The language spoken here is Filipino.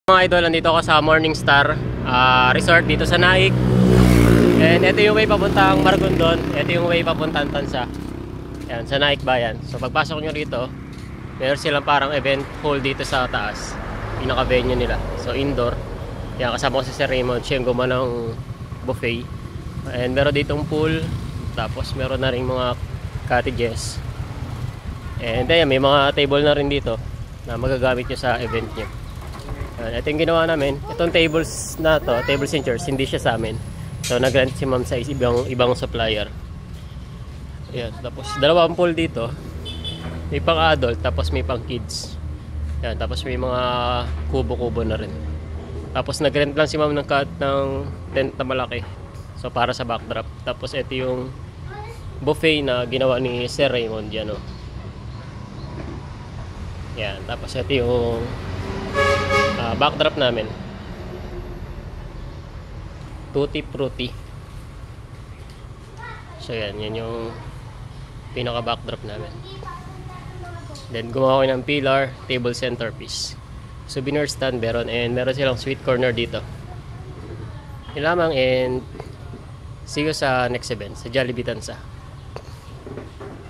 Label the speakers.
Speaker 1: Mga idol, nandito ako sa Morningstar Resort dito sa Naik. And ito yung way papuntang Maragondon. Ito yung way papuntang Tansa. Yan, sa Naik Bayan. So pagpasok nyo rito, meron silang parang event hall dito sa taas. Pinaka-venue nila. So indoor. Yan, kasama ko si Sir Raymond. Siya yung gumawa ng buffet. And meron ditong pool. Tapos meron na rin mga cottages. And then may mga table na rin dito na magagamit nyo sa event nyo. Ito yung ginawa namin. Itong tables na to, tables and chairs, hindi siya sa amin. So nag-rent si ma'am sa ibang supplier. Ayan, tapos dalawang pool dito. May pang adult, tapos may pang kids. Ayan, tapos may mga kubo-kubo na rin. Tapos nag-rent lang si ma'am ng tent na malaki. So para sa backdrop. Tapos ito yung buffet na ginawa ni Sir Raymond yan, oh. Ayan, tapos ito yung backdrop namin. Tutti Frutti. So yan yung pinaka backdrop namin. Then gumawa ko ng pillar, table centerpiece, souvenir stand meron, and meron silang sweet corner dito. Yun lamang, and see you sa next event sa Jollibee Tansa.